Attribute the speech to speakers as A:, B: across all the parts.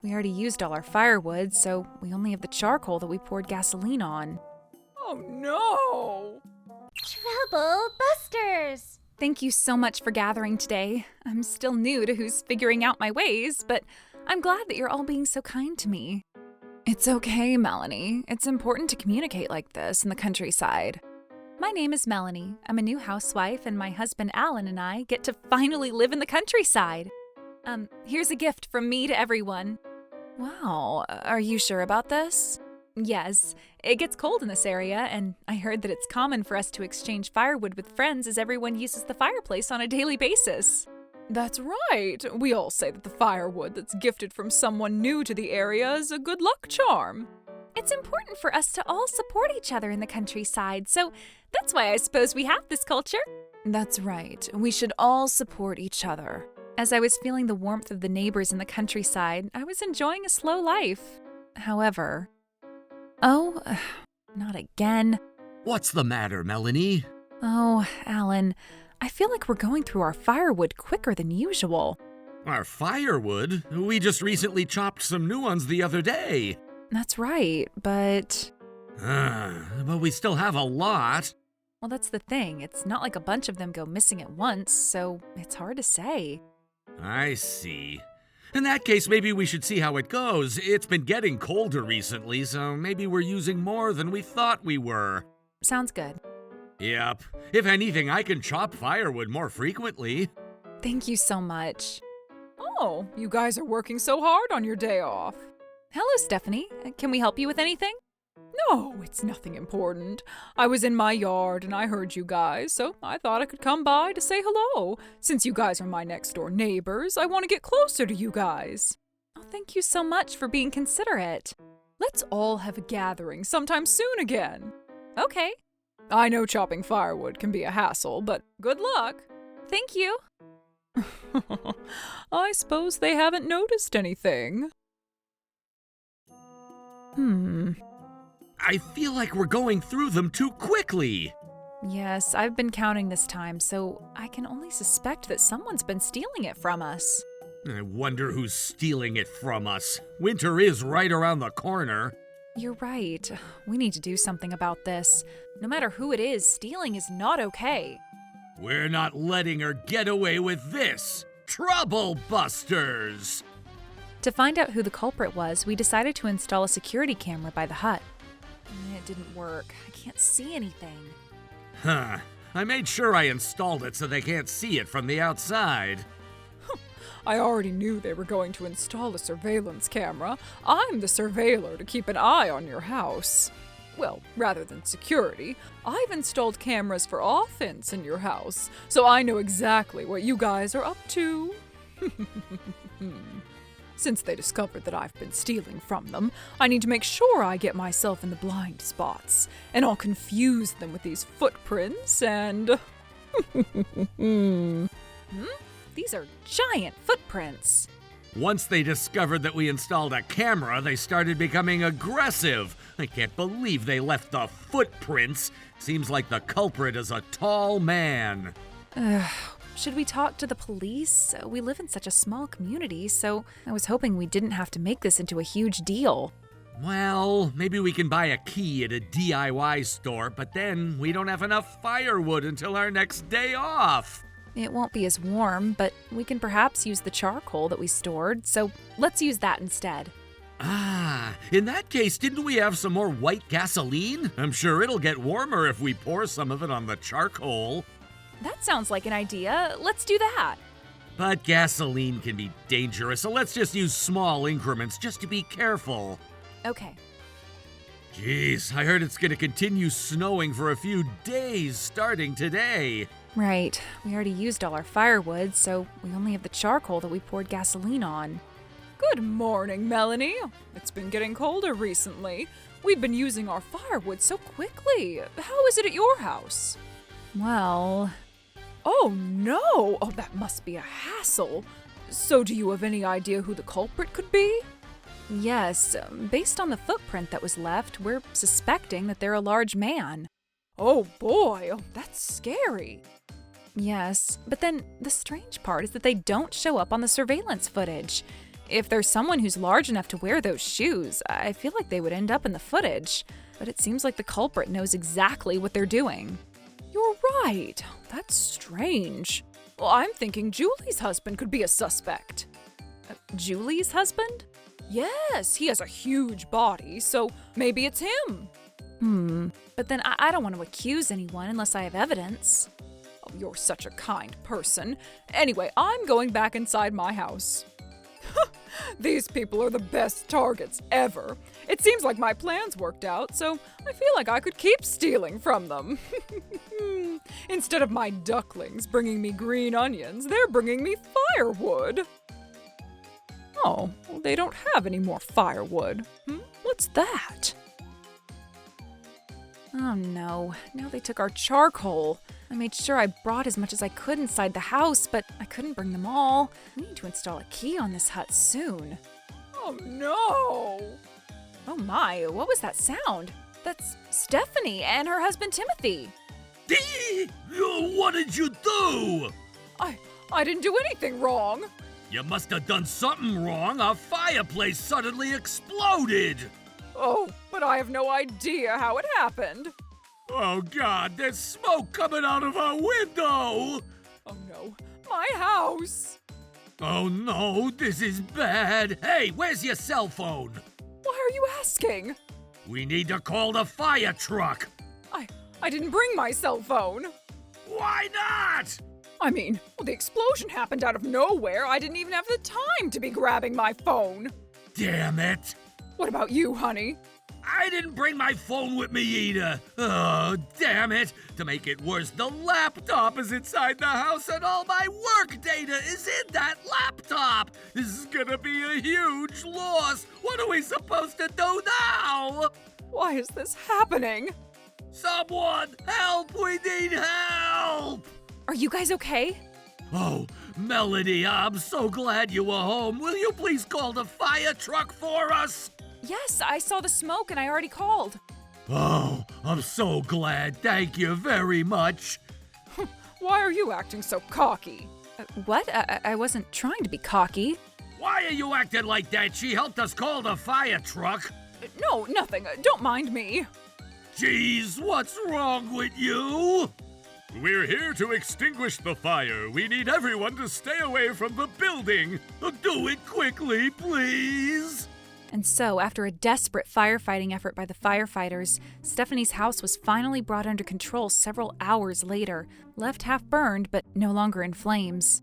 A: We already used all our firewood, so we only have the charcoal that we poured gasoline on.
B: Oh no!
C: Trouble busters!
A: Thank you so much for gathering today. I'm still new to who's figuring out my ways, but I'm glad that you're all being so kind to me. It's okay, Melanie. It's important to communicate like this in the countryside. My name is Melanie. I'm a new housewife, and my husband Alan and I get to finally live in the countryside. Here's a gift from me to everyone. Wow, are you sure about this? Yes, it gets cold in this area, and I heard that it's common for us to exchange firewood with friends as everyone uses the fireplace on a daily basis.
B: That's right. We all say that the firewood that's gifted from someone new to the area is a good luck charm.
A: It's important for us to all support each other in the countryside, so that's why I suppose we have this culture.
B: That's right. We should all support each other.
A: As I was feeling the warmth of the neighbors in the countryside, I was enjoying a slow life. However... Oh, not again.
D: What's the matter, Melanie?
A: Oh, Alan, I feel like we're going through our firewood quicker than usual.
D: Our firewood? We just recently chopped some new ones the other day.
A: That's right, but...
D: But we still have a lot.
A: Well, that's the thing. It's not like a bunch of them go missing at once, so it's hard to say.
D: I see. In that case, maybe we should see how it goes. It's been getting colder recently, so maybe we're using more than we thought we were.
A: Sounds good.
D: Yep. If anything, I can chop firewood more frequently.
A: Thank you so much.
B: Oh, you guys are working so hard on your day off.
A: Hello, Stephanie. Can we help you with anything?
B: No, it's nothing important. I was in my yard and I heard you guys, so I thought I could come by to say hello. Since you guys are my next door neighbors, I want to get closer to you guys.
A: Oh, thank you so much for being considerate.
B: Let's all have a gathering sometime soon again.
A: Okay.
B: I know chopping firewood can be a hassle, but good luck.
A: Thank you.
B: I suppose they haven't noticed anything.
D: I feel like we're going through them too quickly.
A: Yes, I've been counting this time, so I can only suspect that someone's been stealing it from us.
D: I wonder who's stealing it from us. Winter is right around the corner.
A: You're right. We need to do something about this. No matter who it is, stealing is not okay.
D: We're not letting her get away with this. Trouble busters!
A: To find out who the culprit was, we decided to install a security camera by the hut. It didn't work. I can't see anything.
D: I made sure I installed it so they can't see it from the outside.
B: I already knew they were going to install a surveillance camera. I'm the surveiller to keep an eye on your house. Well, rather than security, I've installed cameras for offense in your house, so I know exactly what you guys are up to. Since they discovered that I've been stealing from them, I need to make sure I get myself in the blind spots, and I'll confuse them with these footprints and...
A: These are giant footprints.
D: Once they discovered that we installed a camera, they started becoming aggressive. I can't believe they left the footprints. Seems like the culprit is a tall man.
A: Should we talk to the police? We live in such a small community, so I was hoping we didn't have to make this into a huge deal.
D: Well, maybe we can buy a key at a DIY store, but then we don't have enough firewood until our next day off.
A: It won't be as warm, but we can perhaps use the charcoal that we stored, so let's use that instead.
D: In that case, didn't we have some more white gasoline? I'm sure it'll get warmer if we pour some of it on the charcoal.
A: That sounds like an idea. Let's do that.
D: But gasoline can be dangerous, so let's just use small increments just to be careful.
A: Okay.
D: Jeez, I heard it's going to continue snowing for a few days starting today.
A: Right. We already used all our firewood, so we only have the charcoal that we poured gasoline on.
B: Good morning, Melanie. It's been getting colder recently. We've been using our firewood so quickly. How is it at your house?
A: Well...
B: Oh no! Oh, that must be a hassle. So do you have any idea who the culprit could be?
A: Yes, based on the footprint that was left, we're suspecting that they're a large man.
B: Oh boy, oh, that's scary.
A: Yes, but then the strange part is that they don't show up on the surveillance footage. If there's someone who's large enough to wear those shoes, I feel like they would end up in the footage. But it seems like the culprit knows exactly what they're doing.
B: You're right. That's strange. Well, I'm thinking Julie's husband could be a suspect.
A: Julie's husband?
B: Yes, he has a huge body, so maybe it's him.
A: But then I don't want to accuse anyone unless I have evidence.
B: Oh, you're such a kind person. Anyway, I'm going back inside my house. These people are the best targets ever. It seems like my plans worked out, so I feel like I could keep stealing from them. Instead of my ducklings bringing me green onions, they're bringing me firewood. Oh, well, they don't have any more firewood. What's that?
A: Oh no, now they took our charcoal. I made sure I brought as much as I could inside the house, but I couldn't bring them all. We need to install a key on this hut soon.
B: Oh no!
A: Oh my, what was that sound? That's Stephanie and her husband Timothy.
D: What did you do?
B: I didn't do anything wrong.
D: You must have done something wrong. Our fireplace suddenly exploded.
B: Oh, but I have no idea how it happened.
D: Oh God, there's smoke coming out of our window.
B: Oh no, my house.
D: Oh no, this is bad. Hey, where's your cell phone?
B: Why are you asking?
D: We need to call the fire truck.
B: I didn't bring my cell phone.
D: Why not?
B: I mean, the explosion happened out of nowhere. I didn't even have the time to be grabbing my phone.
D: Damn it.
B: What about you, honey?
D: I didn't bring my phone with me either. Oh, damn it. To make it worse, the laptop is inside the house and all my work data is in that laptop. This is gonna be a huge loss. What are we supposed to do now?
B: Why is this happening?
D: Someone help! We need help!
A: Are you guys okay?
D: Oh, Melody, I'm so glad you were home. Will you please call the fire truck for us?
A: Yes, I saw the smoke and I already called.
D: Oh, I'm so glad. Thank you very much.
B: Why are you acting so cocky?
A: What? I wasn't trying to be cocky.
D: Why are you acting like that? She helped us call the fire truck.
B: No, nothing. Don't mind me.
D: Jeez, what's wrong with you?
E: We're here to extinguish the fire. We need everyone to stay away from the building.
D: Do it quickly, please.
A: And so, after a desperate firefighting effort by the firefighters, Stephanie's house was finally brought under control several hours later, left half burned but no longer in flames.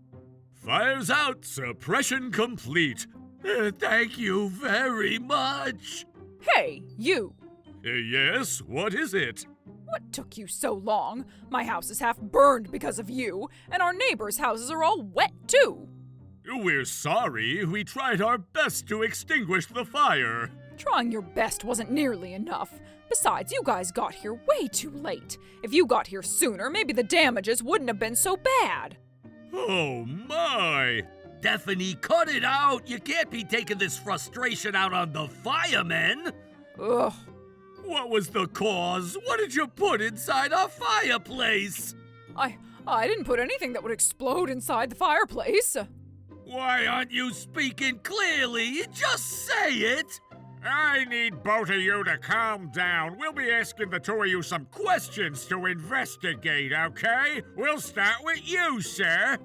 E: Fire's out. Suppression complete.
D: Thank you very much.
B: Hey, you!
E: Yes, what is it?
B: What took you so long? My house is half burned because of you, and our neighbors' houses are all wet too.
E: We're sorry. We tried our best to extinguish the fire.
B: Trying your best wasn't nearly enough. Besides, you guys got here way too late. If you got here sooner, maybe the damages wouldn't have been so bad.
E: Oh my!
D: Stephanie, cut it out. You can't be taking this frustration out on the firemen.
B: Ugh.
D: What was the cause? What did you put inside our fireplace?
B: I didn't put anything that would explode inside the fireplace.
D: Why aren't you speaking clearly? Just say it.
E: I need both of you to calm down. We'll be asking the two of you some questions to investigate, okay? We'll start with you, sir.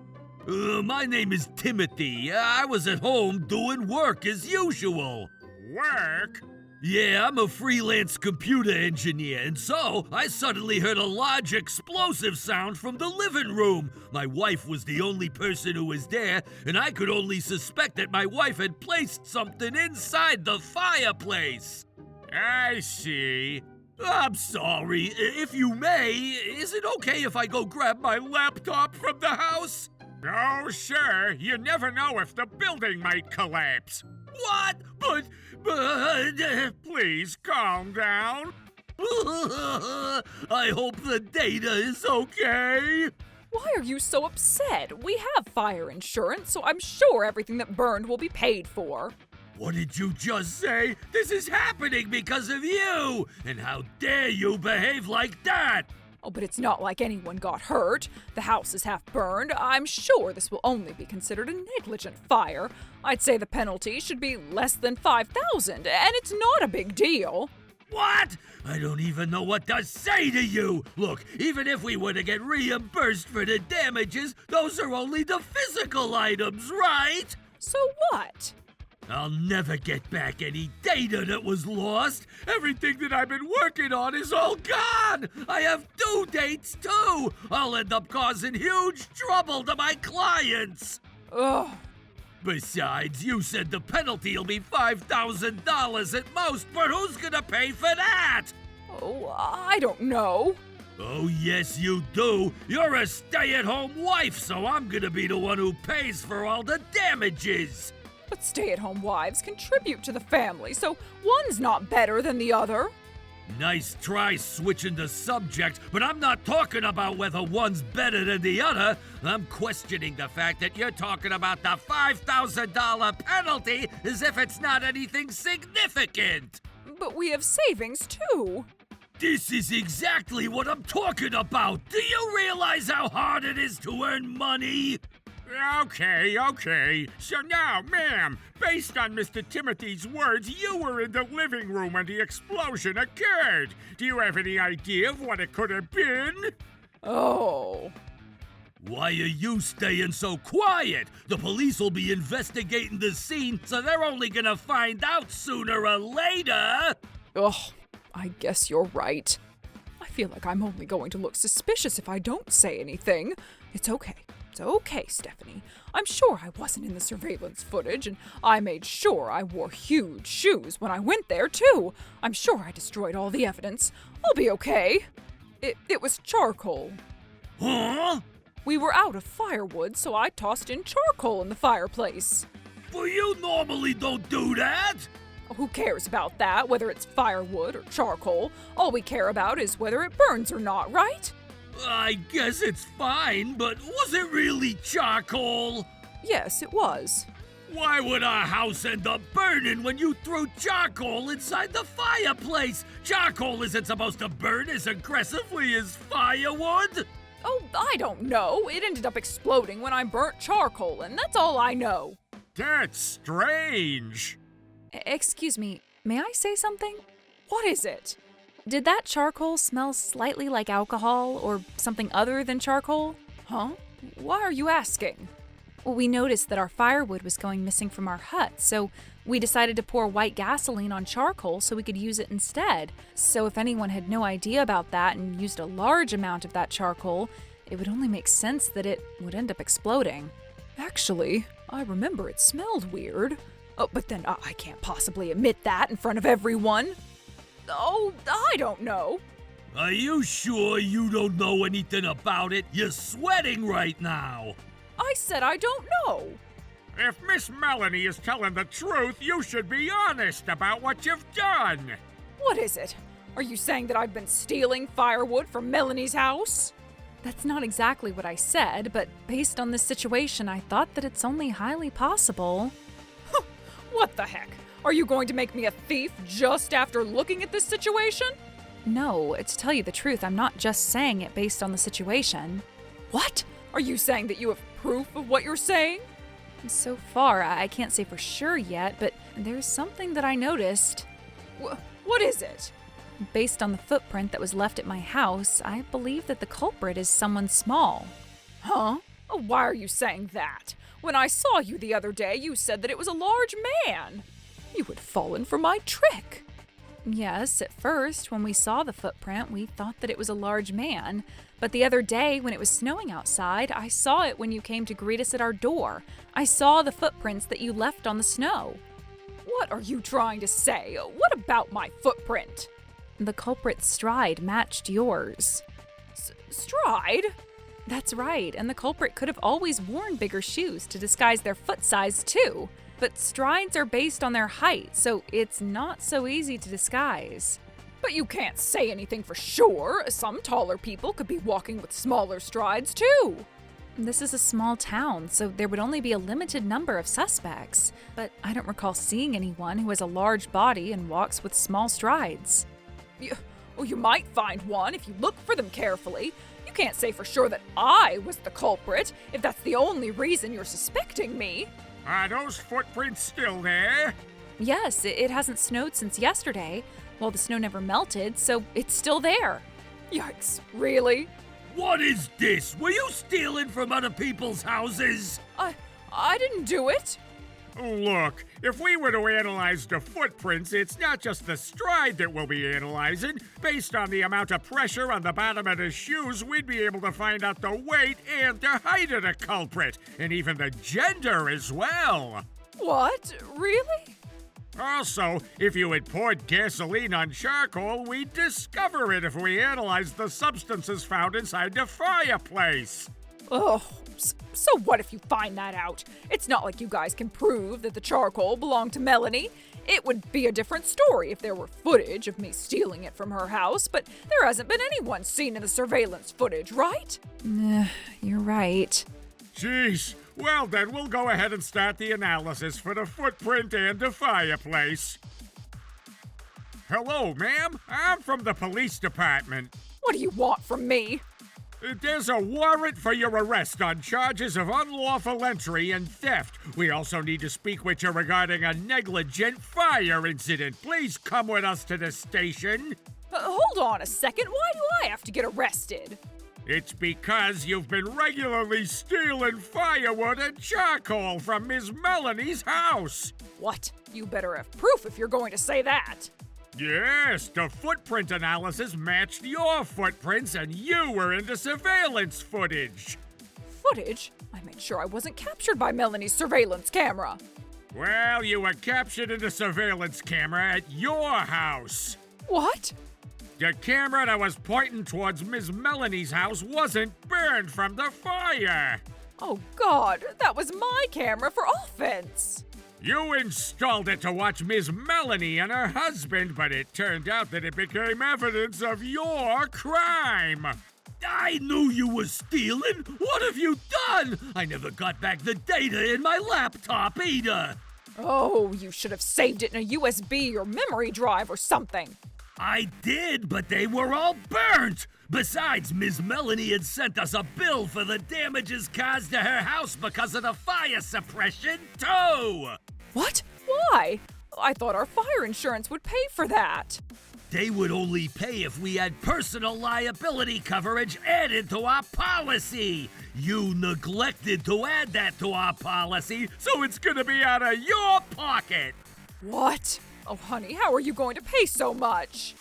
D: My name is Timothy. I was at home doing work as usual.
E: Work?
D: Yeah, I'm a freelance computer engineer, and so I suddenly heard a large explosive sound from the living room. My wife was the only person who was there, and I could only suspect that my wife had placed something inside the fireplace.
E: I see.
D: I'm sorry. If you may, is it okay if I go grab my laptop from the house?
E: Oh, sure. You never know if the building might collapse.
D: What? But...
E: Please calm down.
D: I hope the data is okay.
B: Why are you so upset? We have fire insurance, so I'm sure everything that burned will be paid for.
D: What did you just say? This is happening because of you! And how dare you behave like that?
B: Oh, but it's not like anyone got hurt. The house is half burned. I'm sure this will only be considered a negligent fire. I'd say the penalty should be less than $5,000, and it's not a big deal.
D: What? I don't even know what to say to you. Look, even if we were to get reimbursed for the damages, those are only the physical items, right?
B: So what?
D: I'll never get back any data that was lost. Everything that I've been working on is all gone. I have due dates, too. I'll end up causing huge trouble to my clients.
B: Ugh.
D: Besides, you said the penalty will be $5,000 at most, but who's gonna pay for that?
B: Oh, I don't know.
D: Oh, yes, you do. You're a stay-at-home wife, so I'm gonna be the one who pays for all the damages.
B: But stay-at-home wives contribute to the family, so one's not better than the other.
D: Nice try switching the subject, but I'm not talking about whether one's better than the other. I'm questioning the fact that you're talking about the $5,000 penalty as if it's not anything significant.
B: But we have savings, too.
D: This is exactly what I'm talking about. Do you realize how hard it is to earn money?
E: Okay. So now, ma'am, based on Mr. Timothy's words, you were in the living room when the explosion occurred. Do you have any idea of what it could have been?
B: Oh.
D: Why are you staying so quiet? The police will be investigating the scene, so they're only gonna find out sooner or later.
B: Ugh, I guess you're right. I feel like I'm only going to look suspicious if I don't say anything. It's okay, Stephanie. I'm sure I wasn't in the surveillance footage, and I made sure I wore huge shoes when I went there, too. I'm sure I destroyed all the evidence. I'll be okay. It was charcoal.
D: Huh?
B: We were out of firewood, so I tossed in charcoal in the fireplace.
D: Well, you normally don't do that.
B: Who cares about that, whether it's firewood or charcoal? All we care about is whether it burns or not, right?
D: I guess it's fine, but was it really charcoal?
B: Yes, it was.
D: Why would our house end up burning when you threw charcoal inside the fireplace? Charcoal isn't supposed to burn as aggressively as firewood.
B: Oh, I don't know. It ended up exploding when I burnt charcoal, and that's all I know.
E: That's strange.
A: Excuse me, may I say something?
B: What is it?
A: Did that charcoal smell slightly like alcohol or something other than charcoal?
B: Huh? Why are you asking?
A: Well, we noticed that our firewood was going missing from our hut, so we decided to pour white gasoline on charcoal so we could use it instead. So if anyone had no idea about that and used a large amount of that charcoal, it would only make sense that it would end up exploding.
B: Actually, I remember it smelled weird. Oh, but then I can't possibly admit that in front of everyone. Oh, I don't know.
D: Are you sure you don't know anything about it? You're sweating right now.
B: I said I don't know.
E: If Miss Melanie is telling the truth, you should be honest about what you've done.
B: What is it? Are you saying that I've been stealing firewood from Melanie's house?
A: That's not exactly what I said, but based on this situation, I thought that it's only highly possible.
B: What the heck? Are you going to make me a thief just after looking at this situation?
A: No, to tell you the truth, I'm not just saying it based on the situation.
B: What? Are you saying that you have proof of what you're saying?
A: So far, I can't say for sure yet, but there's something that I noticed.
B: What is it?
A: Based on the footprint that was left at my house, I believe that the culprit is someone small.
B: Huh? Why are you saying that? When I saw you the other day, you said that it was a large man. You had fallen for my trick.
A: Yes, at first, when we saw the footprint, we thought that it was a large man. But the other day, when it was snowing outside, I saw it when you came to greet us at our door. I saw the footprints that you left on the snow.
B: What are you trying to say? What about my footprint?
A: The culprit's stride matched yours.
B: Stride?
A: That's right, and the culprit could have always worn bigger shoes to disguise their foot size, too. But strides are based on their height, so it's not so easy to disguise.
B: But you can't say anything for sure. Some taller people could be walking with smaller strides, too.
A: This is a small town, so there would only be a limited number of suspects. But I don't recall seeing anyone who has a large body and walks with small strides.
B: Well, you might find one if you look for them carefully. You can't say for sure that I was the culprit if that's the only reason you're suspecting me.
E: Are those footprints still there?
A: Yes, it hasn't snowed since yesterday. Well, the snow never melted, so it's still there.
B: Yikes, really?
D: What is this? Were you stealing from other people's houses?
B: I didn't do it.
E: Look, if we were to analyze the footprints, it's not just the stride that we'll be analyzing. Based on the amount of pressure on the bottom of the shoes, we'd be able to find out the weight and the height of the culprit, and even the gender as well.
B: What? Really?
E: Also, if you had poured gasoline on charcoal, we'd discover it if we analyzed the substances found inside the fireplace.
B: Oh, so what if you find that out? It's not like you guys can prove that the charcoal belonged to Melanie. It would be a different story if there were footage of me stealing it from her house, but there hasn't been anyone seen in the surveillance footage, right?
A: You're right.
E: Jeez. Well, then we'll go ahead and start the analysis for the footprint and the fireplace. Hello, ma'am. I'm from the police department.
B: What do you want from me?
E: There's a warrant for your arrest on charges of unlawful entry and theft. We also need to speak with you regarding a negligent fire incident. Please come with us to the station.
B: Hold on a second. Why do I have to get arrested?
E: It's because you've been regularly stealing firewood and charcoal from Miss Melanie's house.
B: What? You better have proof if you're going to say that.
E: Yes, the footprint analysis matched your footprints and you were in the surveillance footage.
B: Footage? I made sure I wasn't captured by Melanie's surveillance camera.
E: Well, you were captured in the surveillance camera at your house.
B: What?
E: The camera that was pointing towards Miss Melanie's house wasn't burned from the fire.
B: Oh God, that was my camera for offense.
E: You installed it to watch Miss Melanie and her husband, but it turned out that it became evidence of your crime.
D: I knew you were stealing. What have you done? I never got back the data in my laptop either.
B: Oh, you should have saved it in a USB or memory drive or something.
D: I did, but they were all burnt. Besides, Miss Melanie had sent us a bill for the damages caused to her house because of the fire suppression, too.
B: What? Why? I thought our fire insurance would pay for that.
D: They would only pay if we had personal liability coverage added to our policy. You neglected to add that to our policy, so it's gonna be out of your pocket.
B: What? Oh, honey, how are you going to pay so much?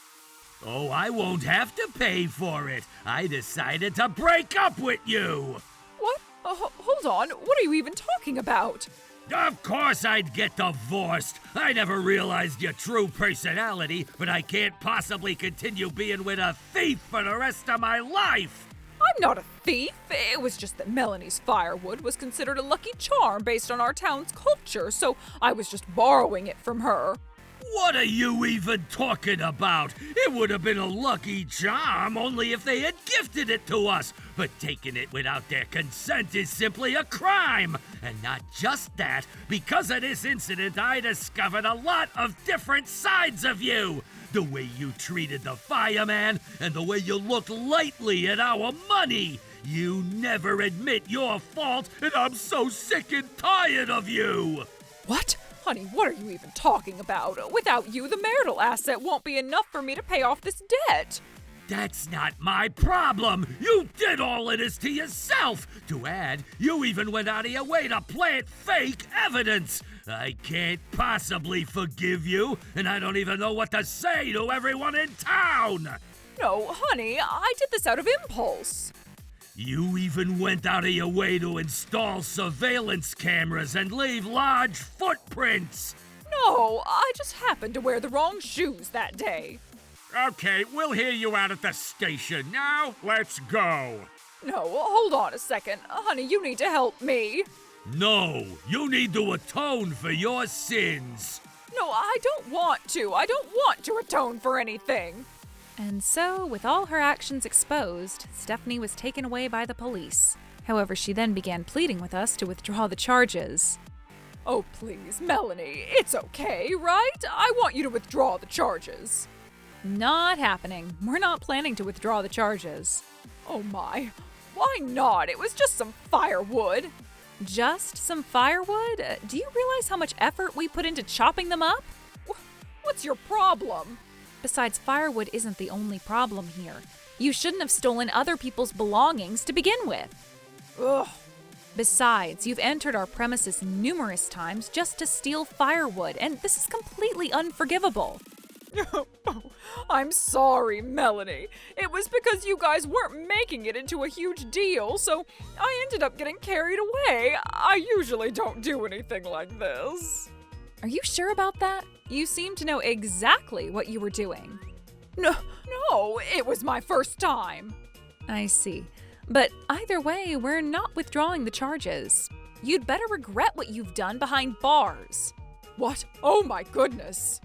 D: Oh, I won't have to pay for it. I decided to break up with you.
B: What? Hold on. What are you even talking about?
D: Of course I'd get divorced. I never realized your true personality, but I can't possibly continue being with a thief for the rest of my life.
B: I'm not a thief. It was just that Melanie's firewood was considered a lucky charm based on our town's culture, so I was just borrowing it from her.
D: What are you even talking about? It would have been a lucky charm only if they had gifted it to us. But taking it without their consent is simply a crime. And not just that, because of this incident, I discovered a lot of different sides of you. The way you treated the fireman and the way you looked lightly at our money. You never admit your fault, and I'm so sick and tired of you.
B: What? Honey, what are you even talking about? Without you, the marital asset won't be enough for me to pay off this debt.
D: That's not my problem. You did all of this to yourself. To add, you even went out of your way to plant fake evidence. I can't possibly forgive you, and I don't even know what to say to everyone in town.
B: No, honey, I did this out of impulse.
D: You even went out of your way to install surveillance cameras and leave large footprints.
B: No, I just happened to wear the wrong shoes that day.
E: Okay, we'll hear you out at the station. Now, let's go.
B: No, hold on a second. Honey, you need to help me.
D: No, you need to atone for your sins.
B: No, I don't want to. I don't want to atone for anything.
A: And so, with all her actions exposed, Stephanie was taken away by the police. However, she then began pleading with us to withdraw the charges.
B: Oh, please, Melanie, it's okay, right? I want you to withdraw the charges.
A: Not happening. We're not planning to withdraw the charges.
B: Oh my, why not? It was just some firewood.
A: Just some firewood? Do you realize how much effort we put into chopping them up?
B: What's your problem?
A: Besides, firewood isn't the only problem here. You shouldn't have stolen other people's belongings to begin with.
B: Ugh.
A: Besides, you've entered our premises numerous times just to steal firewood, and this is completely unforgivable.
B: I'm sorry, Melanie. It was because you guys weren't making it into a huge deal, so I ended up getting carried away. I usually don't do anything like this.
A: Are you sure about that? You seem to know exactly what you were doing.
B: No, it was my first time.
A: I see. But either way, we're not withdrawing the charges. You'd better regret what you've done behind bars.
B: What? Oh my goodness.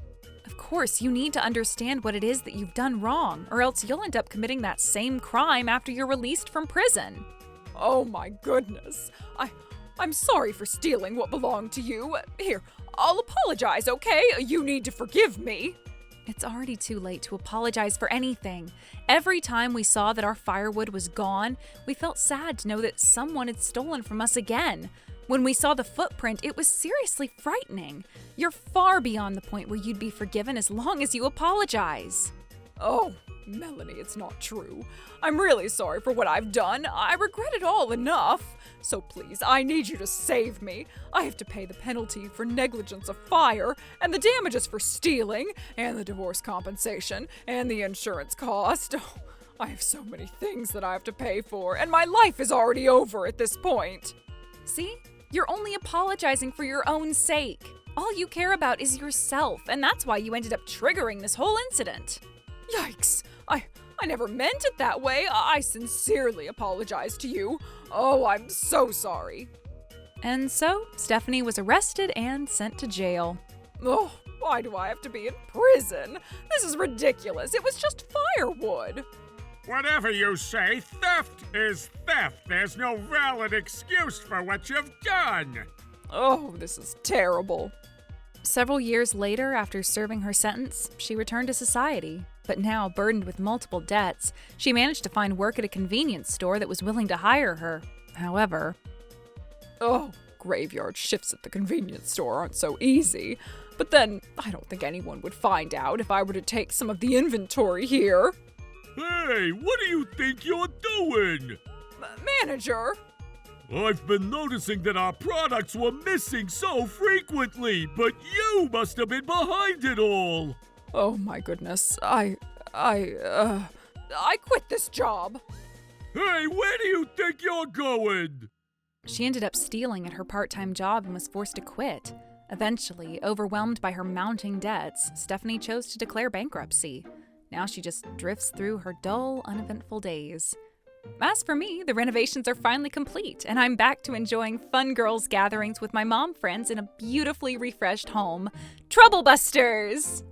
A: Of course, you need to understand what it is that you've done wrong, or else you'll end up committing that same crime after you're released from prison.
B: Oh my goodness. I'm sorry for stealing what belonged to you. Here, I'll apologize, okay? You need to forgive me.
A: It's already too late to apologize for anything. Every time we saw that our firewood was gone, we felt sad to know that someone had stolen from us again. When we saw the footprint, it was seriously frightening. You're far beyond the point where you'd be forgiven as long as you apologize.
B: Oh, Melanie, it's not true. I'm really sorry for what I've done. I regret it all enough. So please, I need you to save me. I have to pay the penalty for negligence of fire, and the damages for stealing, and the divorce compensation, and the insurance cost. Oh, I have so many things that I have to pay for, and my life is already over at this point.
A: See? You're only apologizing for your own sake. All you care about is yourself, and that's why you ended up triggering this whole incident.
B: Yikes! I never meant it that way. I sincerely apologize to you. Oh, I'm so sorry.
A: And so, Stephanie was arrested and sent to jail.
B: Oh, why do I have to be in prison? This is ridiculous. It was just firewood.
E: Whatever you say, theft is theft. There's no valid excuse for what you've done.
B: Oh, this is terrible.
A: Several years later, after serving her sentence, she returned to society. But now, burdened with multiple debts, she managed to find work at a convenience store that was willing to hire her. However,
B: oh, graveyard shifts at the convenience store aren't so easy. But then, I don't think anyone would find out if I were to take some of the inventory here.
D: Hey, what do you think you're doing?
B: Manager!
D: I've been noticing that our products were missing so frequently, but you must have been behind it all.
B: Oh my goodness, I quit this job.
D: Hey, where do you think you're going?
A: she ended up stealing at her part-time job and was forced to quit. Eventually, overwhelmed by her mounting debts, Stephanie chose to declare bankruptcy. Now she just drifts through her dull, uneventful days. As for me, the renovations are finally complete, and I'm back to enjoying fun girls' gatherings with my mom friends in a beautifully refreshed home. Trouble Busters!